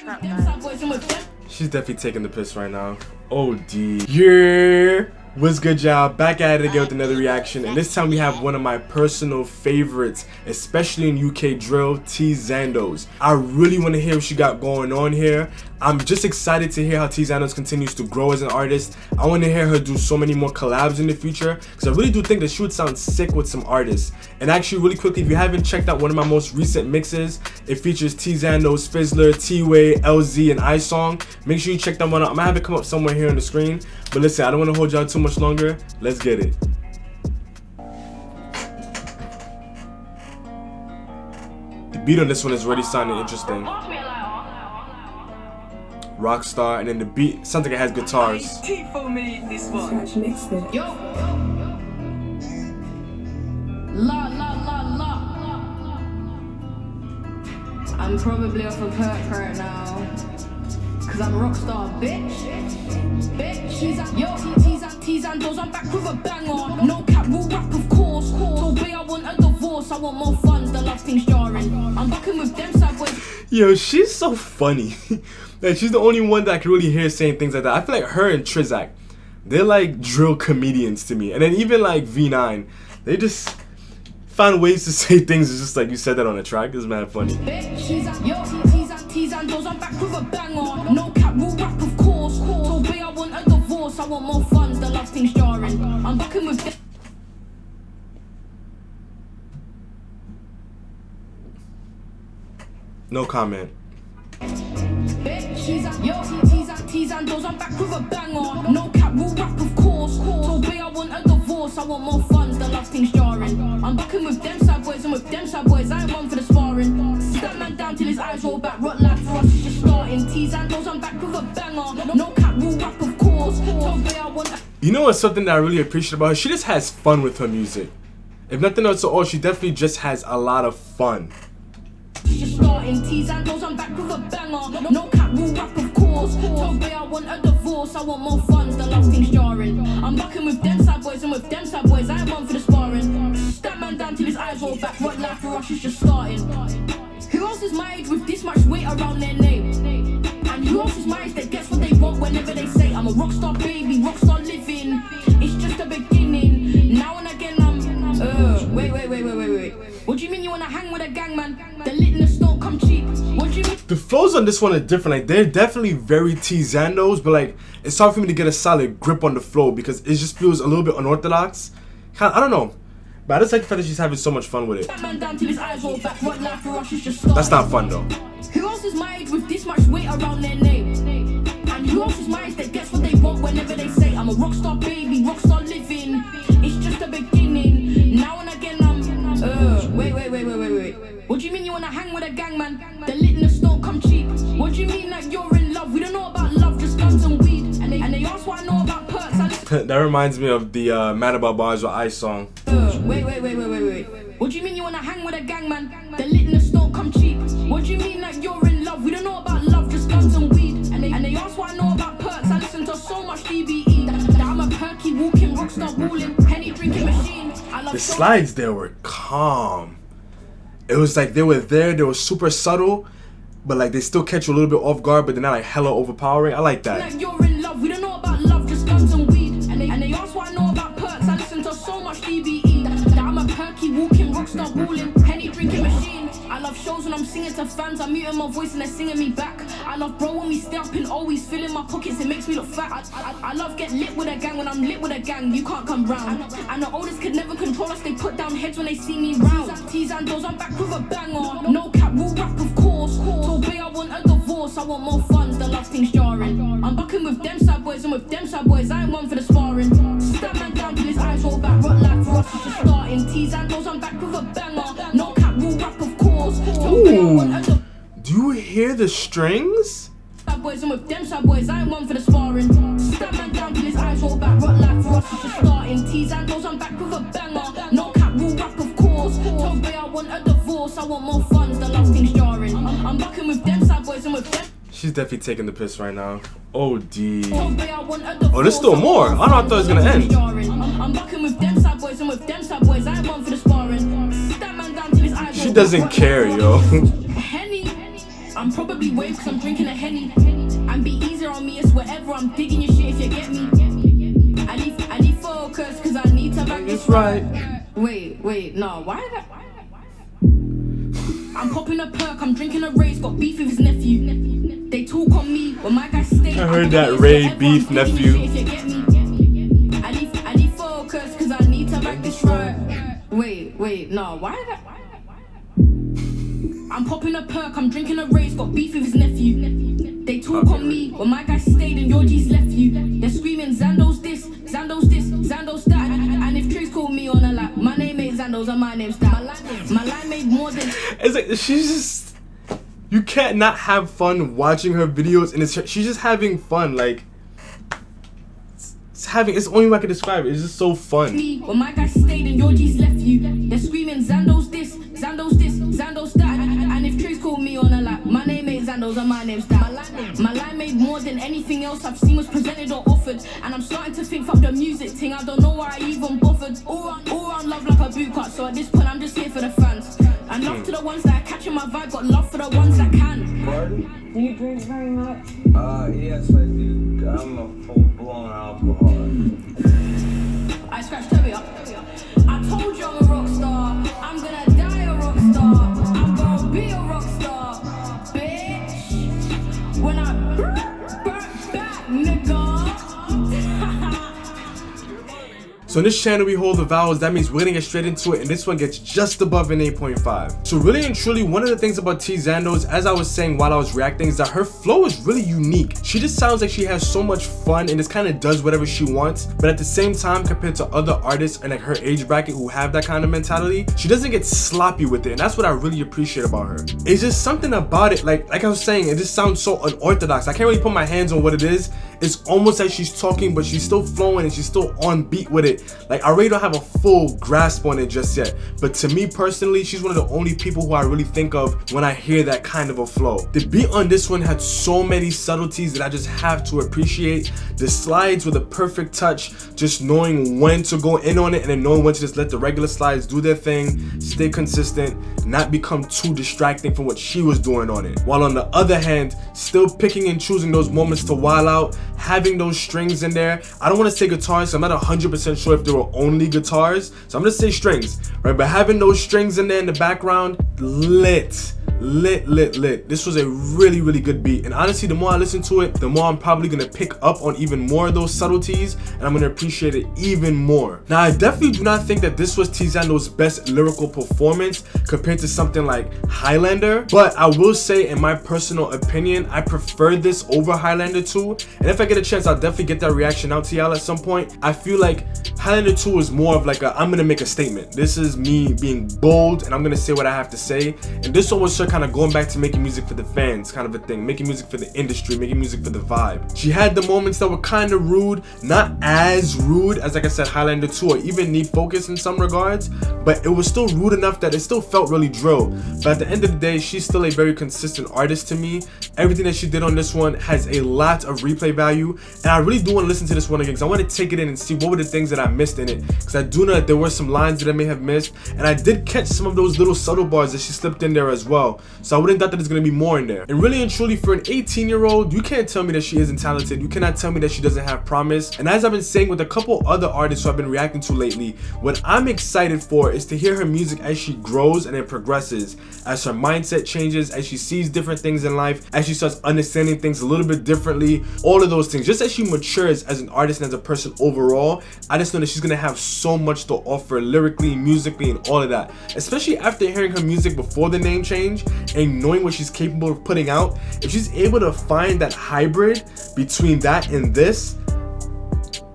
trap, man. She's definitely taking the piss right now. OD. Yeah. What's good, y'all? Back at it again with another reaction, and this time we have one of my personal favorites, especially in UK drill, Teezandos. I really want to hear what she got going on here. I'm just excited to hear how Teezandos continues to grow as an artist. I want to hear her do so many more collabs in the future, because I really do think that she would sound sick with some artists. And actually, really quickly, if you haven't checked out one of my most recent mixes, it features Teezandos, Fizzler, T-Way, LZ, and iSong. Make sure you check that one out. I'm gonna have it come up somewhere here on the screen. But listen, I don't want to hold y'all too much longer. Let's get it. The beat on this one is already sounding interesting. Roxtar, and then the beat sounds like it has guitars. Yo. La la la la. I'm probably off a perk right now, cause I'm Roxtar, bitch. Yo, Teezandos, I'm back with a banger. No cap, real rap, of course. So babe, I want a divorce. I want more funds, the love thing's jarring. I'm fucking with them side boys. Yo, she's so funny. Like, she's the only one that I can really hear saying things like that. I feel like her and Trizak, they're like drill comedians to me. And then even like V9, they just find ways to say things. It's just like you said that on a track. It's mad funny. Yo, Teezandos, I'm back with a banger. No cap, real rap, of course. So babe, I want a divorce. I want more funds, the love thing's jarring. I'm fucking with them. No comment. Yo, Teezandos, I'm back with a banger. No cap, real rap, of course. So babe, I want a divorce. I want more funds, the love thing's jarring. I'm fucking with them side boys, and with them side boys, I ain't one for the sparring. Stand man down till his eyes roll back. Rock life for us is just starting. Teezandos, I'm back with a banger. No cap, real rap, of course. So babe, I want. You know what's something that I really appreciate about her? She just has fun with her music. If nothing else at all, she definitely just has a lot of fun. Just starting. Teezandos, I'm back with a banger. No cap, real rap, of course. Tell babe, I want a divorce. I want more funds, the love thing's jarring. I'm fucking with them side boys, and with them side boys, I ain't one for the sparring. Stand man down till his eyes roll back. What life for us is just starting. Who else is my age with this much weight around their name? And who else is my age that gets what they want whenever they say I'm a rockstar baby, rockstar living? It's just a beginning. Now and again I'm wait. What do you mean you wanna hang with a gang, man? The litness don't come cheap. What do you mean? The flows on this one are different. Like, they're definitely very Teezandos, but like, it's hard for me to get a solid grip on the flow because it just feels a little bit unorthodox. I don't know. But I just like the fact that she's having so much fun with it. That's not fun though. Who else is my age with this much weight around their name? And who else is my age that gets what they want whenever they say I'm a rockstar baby, rockstar living? It's just a beginning. Now and again I'm wait. What do you mean you wanna hang with a gang, man? The litness don't come cheap. What do you mean that you're in love? We don't know about love, just guns and weed. And they ask what I know about perks. That reminds me of the Mad About Bars with iSong. Wait. What do you mean you wanna hang with a gang, man? The litness don't come cheap. What do you mean that you're in love? We don't know about love, just guns and weed. And they ask what I know about perks. I listen to so much DBE that I'm a perky walking rockstar balling, penny drinking machine. I love the slides there were calm. It was like they were super subtle, but like they still catch you a little bit off guard, but they're not like hella overpowering. I like that. Like you're in love, we don't know about love, just guns and weed. And they ask what I know about perks. I listen to so much DBE that I'm a perky walking rockstar balling, penny drinking machine. I love shows when I'm singing to fans. I'm muting my voice and they're singing me back. I love bro when we stay up and always filling my pockets. It makes me look fat. I love get lit with a gang. When I'm lit with a gang, you can't come round. And the oldest could never control us. They put down heads when they see me round. Teezandos, I'm back with a banger. No cap, real rap, of course. So babe, I want a divorce. I want more funds, the love thing's jarring. I'm bucking with them side boys, and with them side boys, I ain't one for the sparring. Stand man down till his eyes roll back. Rock life for us is just starting. Teezandos, I'm back with a banger. No cap, real rap, of course. Ooh. Do you hear the strings? Boys, and with them side boys, I ain't one for the sparring. Stand man down till his eyes roll back. Rock life for us is just starting. Teezandos, I'm back with a banger. No cap, real rap, of course. Tell babe, I want a divorce. I want more funds, the love thing's jarring. I'm bucking with them side boys, and with them. She's definitely taking the piss right now. OD. Oh, there's still more. I thought it was gonna end. I'm bucking with them side boys, and with them side boys, I ain't one for the sparring. Stand man down till his eyes roll back. She doesn't care, yo. Henny. I'm probably wave cause I'm drinking a Henny. And be easier on me, it's whatever, I'm digging your shit if you get me. I need focus cause I need to back this right. Wait, no, why that? I'm popping a perk, I'm drinking a Ray's, got beef with his nephew. They talk on me when my guys stay. I heard that Ray beef nephew. I need focus cause I need to back this right. Wait, no, why that? I'm popping a perk, I'm drinking a Ray's, got beef with his nephew. They talk on me when my guys stayed and your G's left you. They're screaming Zandos this, Zandos this, Zandos that. And if Tricks call me on a lap, my name ain't Zandos and my name's that. My line made more than. It's like she's just. You can't not have fun watching her videos, and she's just having fun. Like it's the only way I can describe it. It's just so fun. When my guys stayed and your G's left you, they're screaming Zandos this, Zandos this, Zandos that. And if Tricks call me on a lap, my name ain't Zandos and my name's that. My line made more than anything else I've seen was presented or offered. And I'm starting to think fuck the music thing, I don't know why I even bothered. All round love like a boot cut, so at this point I'm just here for the fans. And love to the ones that are catching my vibe, got love for the ones that can. Do you drink very much? Yes I do. I'm a full-blown alcoholic. I scratched Toby up. I told you I'm a rock star. I'm gonna die a rock star. I'm gonna be a rock star, bitch. When I burn back, nigga. So in this channel we hold the vowels, that means we're gonna get straight into it, and this one gets just above an 8.5. So really and truly, one of the things about Teezandos, as I was saying while I was reacting, is that her flow is really unique. She just sounds like she has so much fun and just kind of does whatever she wants, but at the same time, compared to other artists and like her age bracket who have that kind of mentality, she doesn't get sloppy with it, and that's what I really appreciate about her. It's just something about it, like I was saying, it just sounds so unorthodox. I can't really put my hands on what it is. It's almost like she's talking, but she's still flowing and she's still on beat with it. Like I really don't have a full grasp on it just yet, but to me personally, she's one of the only people who I really think of when I hear that kind of a flow. The beat on this one had so many subtleties that I just have to appreciate. The slides were the perfect touch, just knowing when to go in on it and then knowing when to just let the regular slides do their thing, stay consistent, not become too distracting from what she was doing on it. While on the other hand, still picking and choosing those moments to wild out, having those strings in there. I don't want to say guitars, so I'm not 100% sure if they were only guitars, so I'm gonna say strings, right? But having those strings in there in the background, lit. This was a really good beat, and honestly, the more I listen to it, the more I'm probably gonna pick up on even more of those subtleties, and I'm gonna appreciate it even more. Now, I definitely do not think that this was Teezandos' best lyrical performance compared to something like Highlander, but I will say, in my personal opinion, I prefer this over Highlander 2, and if I get a chance, I'll definitely get that reaction out to y'all at some point. I feel like Highlander 2 is more of like a, I'm gonna make a statement. This is me being bold, and I'm gonna say what I have to say, and this one was her kind of going back to making music for the fans kind of a thing, making music for the industry, making music for the vibe. She had the moments that were kind of rude, not as rude as, like I said, Highlander 2 or even Need Focus in some regards, but it was still rude enough that it still felt really drill. But at the end of the day, she's still a very consistent artist to me. Everything that she did on this one has a lot of replay value, and I really do want to listen to this one again because I want to take it in and see what were the things that I missed in it, because I do know that there were some lines that I may have missed, and I did catch some of those little subtle bars that she slipped in there as well. So I wouldn't thought that there's gonna be more in there. And really and truly, for an 18-year-old, you can't tell me that she isn't talented. You cannot tell me that she doesn't have promise. And as I've been saying with a couple other artists who I've been reacting to lately, what I'm excited for is to hear her music as she grows and it progresses, as her mindset changes, as she sees different things in life, as she starts understanding things a little bit differently, all of those things. Just as she matures as an artist and as a person overall, I just know that she's gonna have so much to offer lyrically, musically, and all of that. Especially after hearing her music before the name change and knowing what she's capable of putting out. If she's able to find that hybrid between that and this,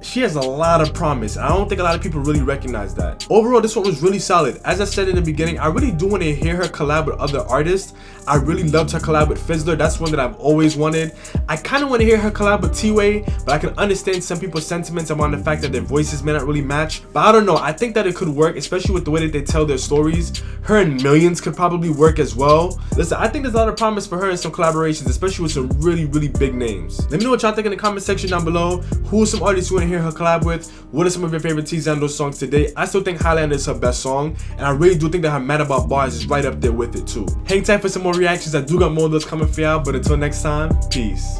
she has a lot of promise. I don't think a lot of people really recognize that. Overall, this one was really solid. As I said in the beginning, I really do want to hear her collab with other artists. I really loved her collab with Fizzler. That's one that I've always wanted. I kind of want to hear her collab with T-Way, but I can understand some people's sentiments around the fact that their voices may not really match. But I don't know, I think that it could work, especially with the way that they tell their stories. Her and Millions could probably work as well. Listen, I think there's a lot of promise for her in some collaborations, especially with some really big names. Let me know what y'all think in the comment section down below. Who are some artists you want to hear her collab with? What are some of your favorite Teezandos songs today? I still think Highland is her best song, and I really do think that her Mad About Bars is right up there with it too. Hang tight for some more reactions. I do got more of those coming for y'all, but until next time, peace.